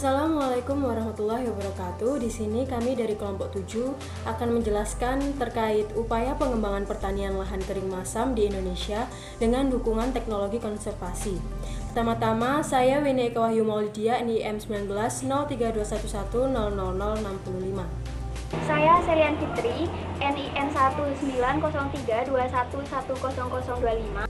Assalamualaikum warahmatullahi wabarakatuh. Di sini kami dari kelompok 7 akan menjelaskan terkait upaya pengembangan pertanian lahan kering masam di Indonesia dengan dukungan teknologi konservasi. Pertama-tama, saya Winnie Eka Wahyu Maulidia, NIM 19 0321100065. Saya Selian Fitri, NIM 190321100025.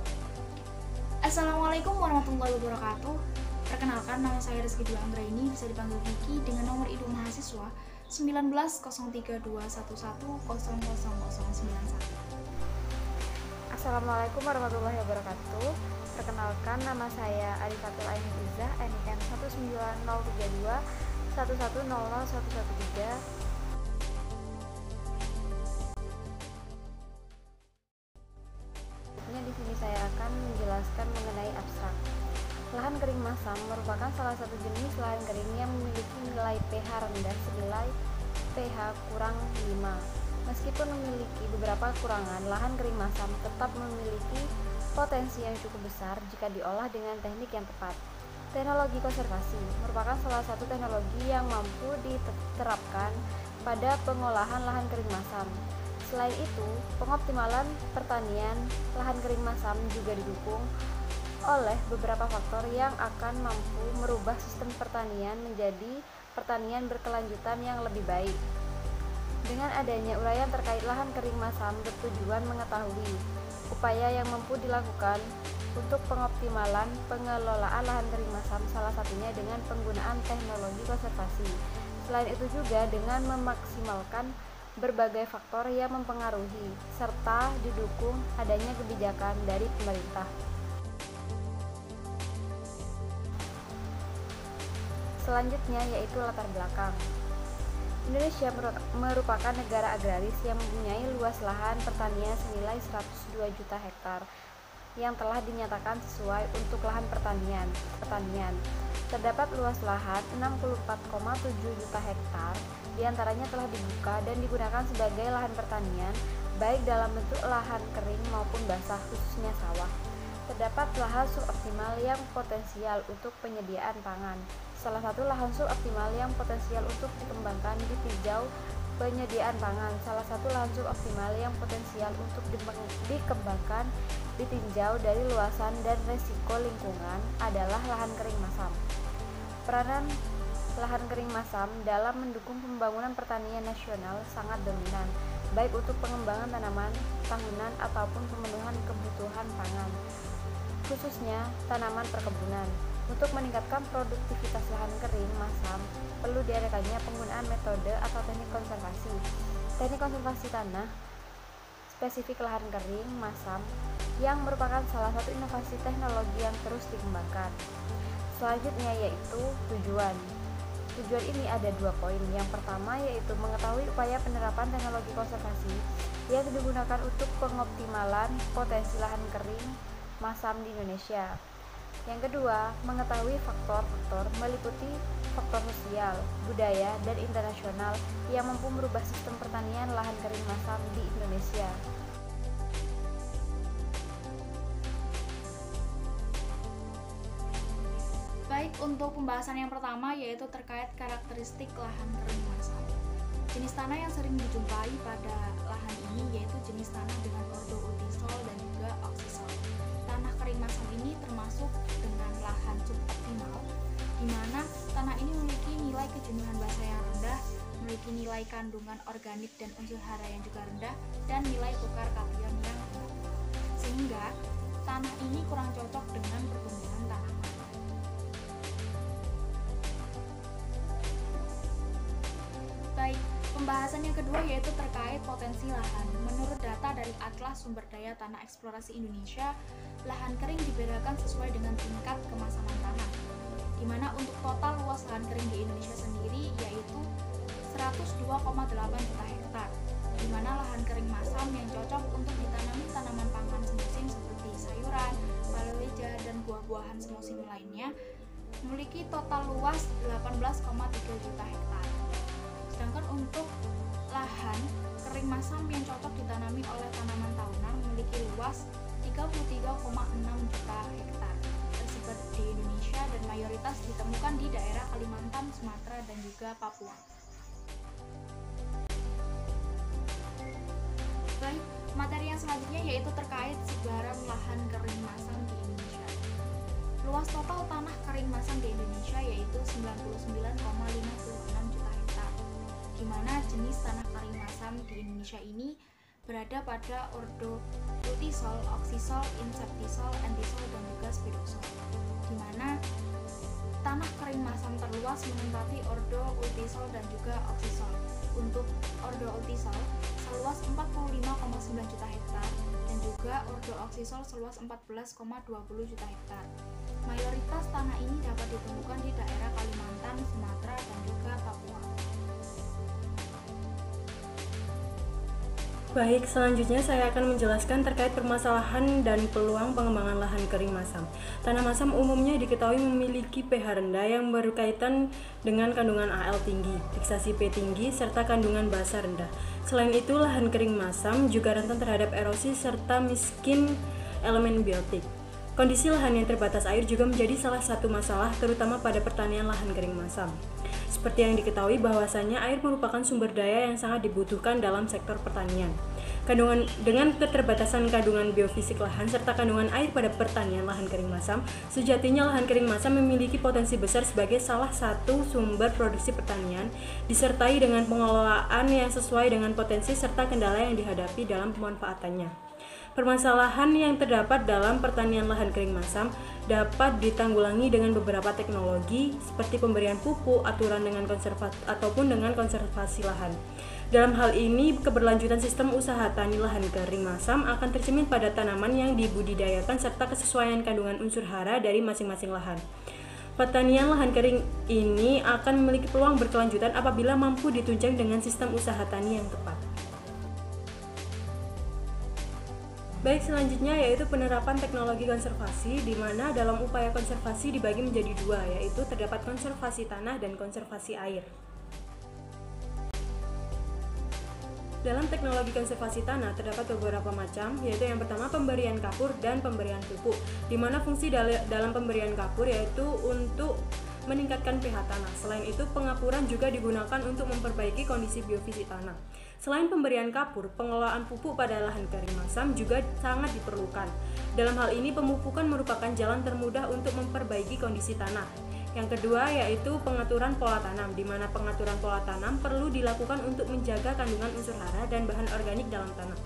Assalamualaikum warahmatullahi wabarakatuh. Perkenalkan, nama saya Rizky Dwi Anggraini, bisa dipanggil Vicky, dengan nomor induk mahasiswa 190321100091. Assalamualaikum warahmatullahi wabarakatuh. Perkenalkan, nama saya Arifatul Ainizah, NIM 1903211001113. Di sini saya akan menjelaskan mengenai abstrak. Lahan kering masam merupakan salah satu jenis lahan kering yang memiliki nilai pH rendah senilai pH kurang 5. Meskipun memiliki beberapa kekurangan, lahan kering masam tetap memiliki potensi yang cukup besar jika diolah dengan teknik yang tepat. Teknologi konservasi merupakan salah satu teknologi yang mampu diterapkan pada pengolahan lahan kering masam. Selain itu, pengoptimalan pertanian lahan kering masam juga didukung oleh beberapa faktor yang akan mampu merubah sistem pertanian menjadi pertanian berkelanjutan yang lebih baik. Dengan adanya uraian terkait lahan kering masam bertujuan mengetahui upaya yang mampu dilakukan untuk pengoptimalan pengelolaan lahan kering masam, salah satunya dengan penggunaan teknologi konservasi. Selain itu juga dengan memaksimalkan berbagai faktor yang mempengaruhi serta didukung adanya kebijakan dari pemerintah. Selanjutnya yaitu latar belakang. Indonesia merupakan negara agraris yang mempunyai luas lahan pertanian senilai 102 juta hektar yang telah dinyatakan sesuai untuk lahan pertanian. Terdapat luas lahan 64,7 juta hektar, diantaranya telah dibuka dan digunakan sebagai lahan pertanian, baik dalam bentuk lahan kering maupun basah, khususnya sawah. Terdapat lahan suboptimal yang potensial untuk penyediaan pangan. Salah satu lahan suboptimal yang potensial untuk dikembangkan ditinjau penyediaan pangan. Salah satu lahan suboptimal yang potensial untuk dikembangkan ditinjau dari luasan dan resiko lingkungan adalah lahan kering masam. Peranan lahan kering masam dalam mendukung pembangunan pertanian nasional sangat dominan, baik untuk pengembangan tanaman tahunan ataupun pemenuhan kebutuhan pangan, khususnya tanaman perkebunan. Untuk meningkatkan produktivitas lahan kering masam, perlu diadakannya penggunaan metode atau teknik konservasi. Teknik konservasi tanah spesifik lahan kering masam yang merupakan salah satu inovasi teknologi yang terus dikembangkan. Selanjutnya yaitu tujuan. Tujuan ini ada 2 poin. Yang pertama yaitu mengetahui upaya penerapan teknologi konservasi yang digunakan untuk pengoptimalan potensi lahan kering masam di Indonesia. Yang kedua, mengetahui faktor-faktor meliputi faktor sosial, budaya, dan internasional yang mampu merubah sistem pertanian lahan kering masam di Indonesia. Baik, untuk pembahasan yang pertama yaitu terkait karakteristik lahan kering masam. Jenis tanah yang sering dijumpai pada lahan ini yaitu jenis tanah dengan ordo-ultisol dan juga oxisol. Tanah kering masam ini termasuk dengan lahan suboptimal, di mana tanah ini memiliki nilai kejenuhan basa yang rendah, memiliki nilai kandungan organik dan unsur hara yang juga rendah, dan nilai tukar kation yang rendah. Sehingga tanah ini kurang cocok dengan pertumbuhan tanaman. Baik, pembahasan yang kedua yaitu terkait potensi lahan. Menurut data dari Atlas Sumber Daya Tanah Eksplorasi Indonesia, lahan kering dibedakan sesuai dengan tingkat kemasaman tanah, di mana untuk total luas lahan kering di Indonesia sendiri yaitu 102,8 juta hektar, di mana lahan kering masam yang cocok untuk ditanami tanaman pangan semusim seperti sayuran, palawija, dan buah-buahan semusim lainnya memiliki total luas 18,3 juta hektar. Sedangkan untuk lahan kering masam yang cocok ditanami oleh tanaman tahunan memiliki luas 33,6 juta hektar, di Indonesia dan mayoritas ditemukan di daerah Kalimantan, Sumatera, dan juga Papua. Baik, materi yang selanjutnya yaitu terkait sebaran lahan kering masam di Indonesia. Luas total tanah kering masam di Indonesia yaitu 99,56 juta hektar, di mana jenis tanah kering masam di Indonesia ini berada pada ordoputisol, oksisol, inseptisol, entisol, dan juga spinosol, di mana tanah kering masam terluas menempati ordoputisol dan juga oksisol. Untuk ordoputisol seluas 45,9 juta hektar dan juga ordoksisol seluas 14,20 juta hektar. Mayoritas tanah ini dapat ditemukan di daerah Kalimantan, Sumatera, dan juga Papua. Baik, selanjutnya saya akan menjelaskan terkait permasalahan dan peluang pengembangan lahan kering masam. Tanah masam umumnya diketahui memiliki pH rendah yang berkaitan dengan kandungan Al tinggi, fiksasi P tinggi, serta kandungan basa rendah. Selain itu, lahan kering masam juga rentan terhadap erosi serta miskin elemen biotik. Kondisi lahan yang terbatas air juga menjadi salah satu masalah, terutama pada pertanian lahan kering masam. Seperti yang diketahui bahwasanya air merupakan sumber daya yang sangat dibutuhkan dalam sektor pertanian. Dengan keterbatasan kandungan biofisik lahan serta kandungan air pada pertanian lahan kering masam, sejatinya lahan kering masam memiliki potensi besar sebagai salah satu sumber produksi pertanian, disertai dengan pengelolaan yang sesuai dengan potensi serta kendala yang dihadapi dalam pemanfaatannya. Permasalahan yang terdapat dalam pertanian lahan kering masam dapat ditanggulangi dengan beberapa teknologi seperti pemberian pupuk, aturan dengan ataupun dengan konservasi lahan. Dalam hal ini, keberlanjutan sistem usaha tani lahan kering masam akan tercermin pada tanaman yang dibudidayakan serta kesesuaian kandungan unsur hara dari masing-masing lahan. Pertanian lahan kering ini akan memiliki peluang berkelanjutan apabila mampu ditunjang dengan sistem usaha tani yang tepat. Baik, selanjutnya yaitu penerapan teknologi konservasi, di mana dalam upaya konservasi dibagi menjadi dua, yaitu terdapat konservasi tanah dan konservasi air. Dalam teknologi konservasi tanah terdapat beberapa macam, yaitu yang pertama pemberian kapur dan pemberian pupuk, di mana fungsi dalam pemberian kapur yaitu untuk meningkatkan pH tanah. Selain itu, pengapuran juga digunakan untuk memperbaiki kondisi biofisik tanah. Selain pemberian kapur, pengelolaan pupuk pada lahan kering masam juga sangat diperlukan. Dalam hal ini, pemupukan merupakan jalan termudah untuk memperbaiki kondisi tanah. Yang kedua yaitu pengaturan pola tanam, di mana pengaturan pola tanam perlu dilakukan untuk menjaga kandungan unsur hara dan bahan organik dalam tanah.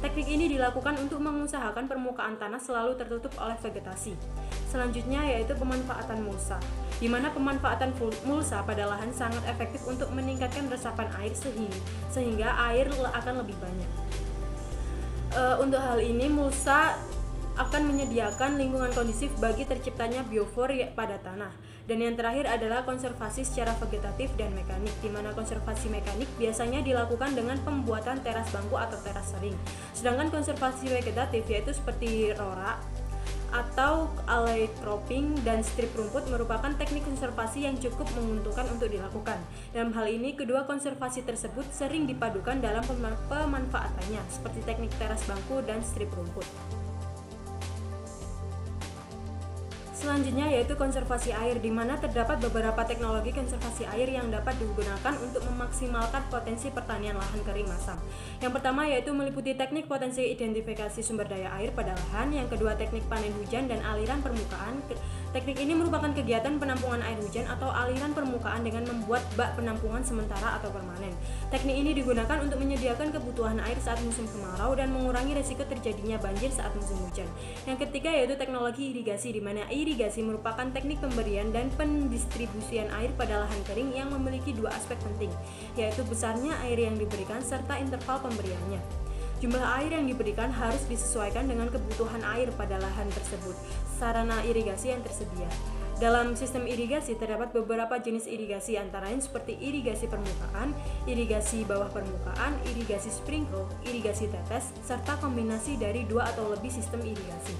Teknik ini dilakukan untuk mengusahakan permukaan tanah selalu tertutup oleh vegetasi. Selanjutnya yaitu pemanfaatan mulsa, di mana pemanfaatan mulsa pada lahan sangat efektif untuk meningkatkan resapan air sehingga air akan lebih banyak. Untuk hal ini, mulsa akan menyediakan lingkungan kondusif bagi terciptanya biofor pada tanah. Dan yang terakhir adalah konservasi secara vegetatif dan mekanik, di mana konservasi mekanik biasanya dilakukan dengan pembuatan teras bangku atau teras sering. Sedangkan konservasi vegetatif yaitu seperti rora atau alley cropping dan strip rumput merupakan teknik konservasi yang cukup menguntungkan untuk dilakukan. Dalam hal ini, kedua konservasi tersebut sering dipadukan dalam pemanfaatannya, seperti teknik teras bangku dan strip rumput. Selanjutnya yaitu konservasi air, di mana terdapat beberapa teknologi konservasi air yang dapat digunakan untuk memaksimalkan potensi pertanian lahan kering masam. Yang pertama yaitu meliputi teknik potensi identifikasi sumber daya air pada lahan, yang kedua teknik panen hujan dan aliran permukaan. Teknik ini merupakan kegiatan penampungan air hujan atau aliran permukaan dengan membuat bak penampungan sementara atau permanen. Teknik ini digunakan untuk menyediakan kebutuhan air saat musim kemarau dan mengurangi risiko terjadinya banjir saat musim hujan. Yang ketiga yaitu teknologi irigasi, di mana irigasi merupakan teknik pemberian dan pendistribusian air pada lahan kering yang memiliki dua aspek penting, yaitu besarnya air yang diberikan serta interval pemberiannya. Jumlah air yang diberikan harus disesuaikan dengan kebutuhan air pada lahan tersebut, sarana irigasi yang tersedia. Dalam sistem irigasi terdapat beberapa jenis irigasi, antara lain seperti irigasi permukaan, irigasi bawah permukaan, irigasi sprinkle, irigasi tetes, serta kombinasi dari dua atau lebih sistem irigasi.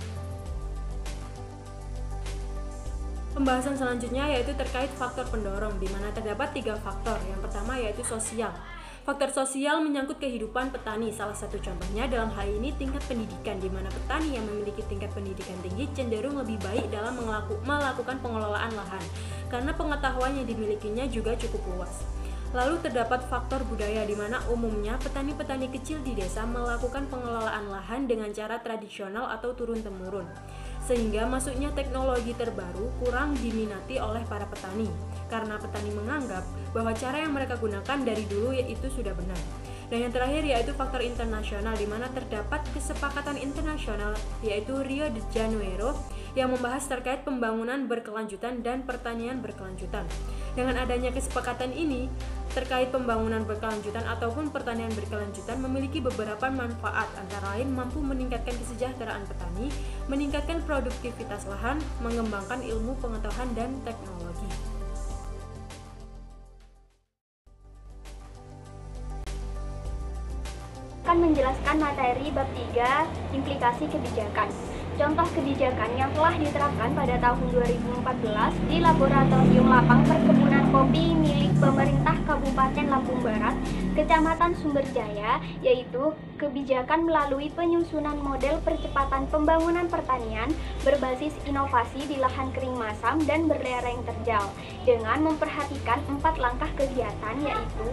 Pembahasan selanjutnya yaitu terkait faktor pendorong, di mana terdapat 3 faktor. Yang pertama yaitu sosial. Faktor sosial menyangkut kehidupan petani. Salah satu contohnya dalam hal ini tingkat pendidikan, di mana petani yang memiliki tingkat pendidikan tinggi cenderung lebih baik dalam melakukan pengelolaan lahan, karena pengetahuan yang dimilikinya juga cukup luas. Lalu terdapat faktor budaya, di mana umumnya petani-petani kecil di desa melakukan pengelolaan lahan dengan cara tradisional atau turun-temurun, sehingga masuknya teknologi terbaru kurang diminati oleh para petani, karena petani menganggap bahwa cara yang mereka gunakan dari dulu itu sudah benar. Dan yang terakhir yaitu faktor internasional, di mana terdapat kesepakatan internasional yaitu Rio de Janeiro yang membahas terkait pembangunan berkelanjutan dan pertanian berkelanjutan. Dengan adanya kesepakatan ini terkait pembangunan berkelanjutan ataupun pertanian berkelanjutan memiliki beberapa manfaat, antara lain mampu meningkatkan kesejahteraan petani, meningkatkan produktivitas lahan, mengembangkan ilmu pengetahuan dan teknologi. Akan menjelaskan materi bab 3, implikasi kebijakan. Contoh kebijakan yang telah diterapkan pada tahun 2014 di Laboratorium Lapang Perkebunan Kopi milik pemerintah Kabupaten Lampung Barat, Kecamatan Sumberjaya, yaitu kebijakan melalui penyusunan model percepatan pembangunan pertanian berbasis inovasi di lahan kering masam dan berlereng terjal, dengan memperhatikan 4 langkah kegiatan, yaitu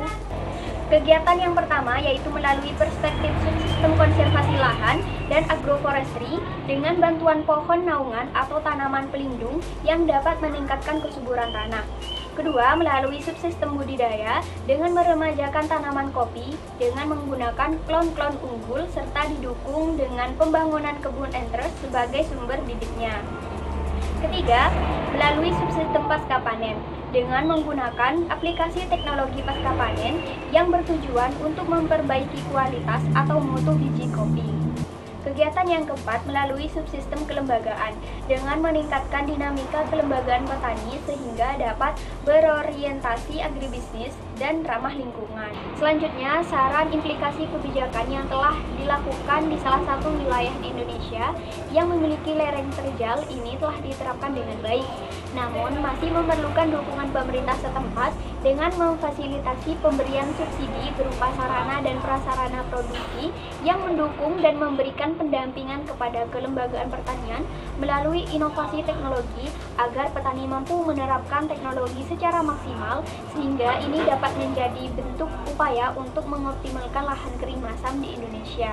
kegiatan yang pertama yaitu melalui perspektif subsistem konservasi lahan dan agroforestry dengan bantuan pohon naungan atau tanaman pelindung yang dapat meningkatkan kesuburan tanah. Kedua, melalui subsistem budidaya dengan meremajakan tanaman kopi dengan menggunakan klon-klon unggul serta didukung dengan pembangunan kebun entres sebagai sumber bibitnya. Ketiga, melalui subsistem pasca panen dengan menggunakan aplikasi teknologi pasca panen yang bertujuan untuk memperbaiki kualitas atau mutu biji kopi. Kegiatan yang keempat melalui subsistem kelembagaan dengan meningkatkan dinamika kelembagaan petani sehingga dapat berorientasi agribisnis dan ramah lingkungan. Selanjutnya, saran implikasi kebijakan yang telah dilakukan di salah satu wilayah di Indonesia yang memiliki lereng terjal ini telah diterapkan dengan baik, namun masih memerlukan dukungan pemerintah setempat dengan memfasilitasi pemberian subsidi berupa sarana dan prasarana produksi yang mendukung dan memberikan pendampingan kepada kelembagaan pertanian melalui inovasi teknologi agar petani mampu menerapkan teknologi secara maksimal, sehingga ini dapat menjadi bentuk upaya untuk mengoptimalkan lahan kering masam di Indonesia.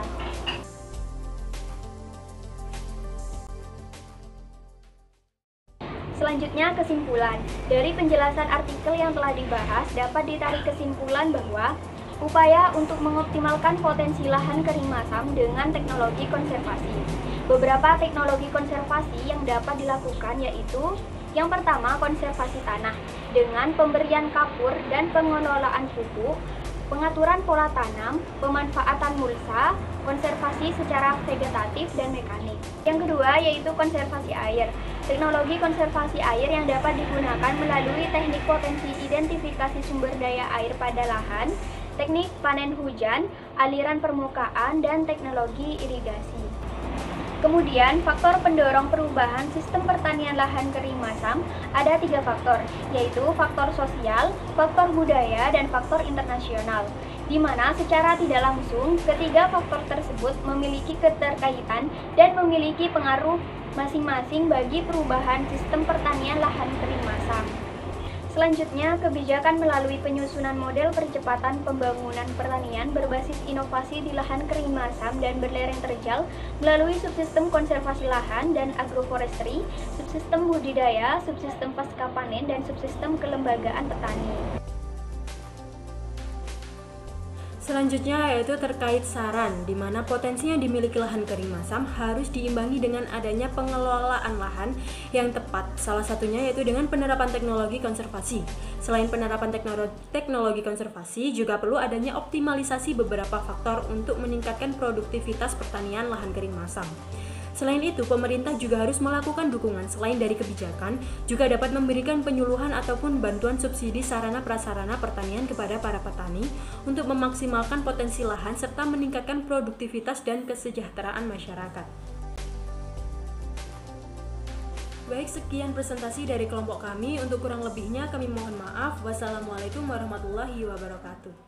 Selanjutnya, kesimpulan. Dari penjelasan artikel yang telah dibahas dapat ditarik kesimpulan bahwa upaya untuk mengoptimalkan potensi lahan kering masam dengan teknologi konservasi. Beberapa teknologi konservasi yang dapat dilakukan yaitu yang pertama, konservasi tanah dengan pemberian kapur dan pengelolaan pupuk, pengaturan pola tanam, pemanfaatan mulsa, konservasi secara vegetatif dan mekanik. Yang kedua yaitu konservasi air. Teknologi konservasi air yang dapat digunakan melalui teknik potensi identifikasi sumber daya air pada lahan, teknik panen hujan, aliran permukaan, dan teknologi irigasi. Kemudian, faktor pendorong perubahan sistem pertanian lahan kering masam ada 3 faktor, yaitu faktor sosial, faktor budaya, dan faktor internasional, di mana secara tidak langsung ketiga faktor tersebut memiliki keterkaitan dan memiliki pengaruh masing-masing bagi perubahan sistem pertanian lahan kering masam. Selanjutnya, kebijakan melalui penyusunan model percepatan pembangunan pertanian berbasis inovasi di lahan kering masam dan berlereng terjal melalui subsistem konservasi lahan dan agroforestry, subsistem budidaya, subsistem pasca panen, dan subsistem kelembagaan petani. Selanjutnya yaitu terkait saran, di mana potensi yang dimiliki lahan kering masam harus diimbangi dengan adanya pengelolaan lahan yang tepat. Salah satunya yaitu dengan penerapan teknologi konservasi. Selain penerapan teknologi konservasi, juga perlu adanya optimalisasi beberapa faktor untuk meningkatkan produktivitas pertanian lahan kering masam. Selain itu, pemerintah juga harus melakukan dukungan selain dari kebijakan, juga dapat memberikan penyuluhan ataupun bantuan subsidi sarana prasarana pertanian kepada para petani untuk memaksimalkan potensi lahan serta meningkatkan produktivitas dan kesejahteraan masyarakat. Baik, sekian presentasi dari kelompok kami. Untuk kurang lebihnya kami mohon maaf. Wassalamualaikum warahmatullahi wabarakatuh.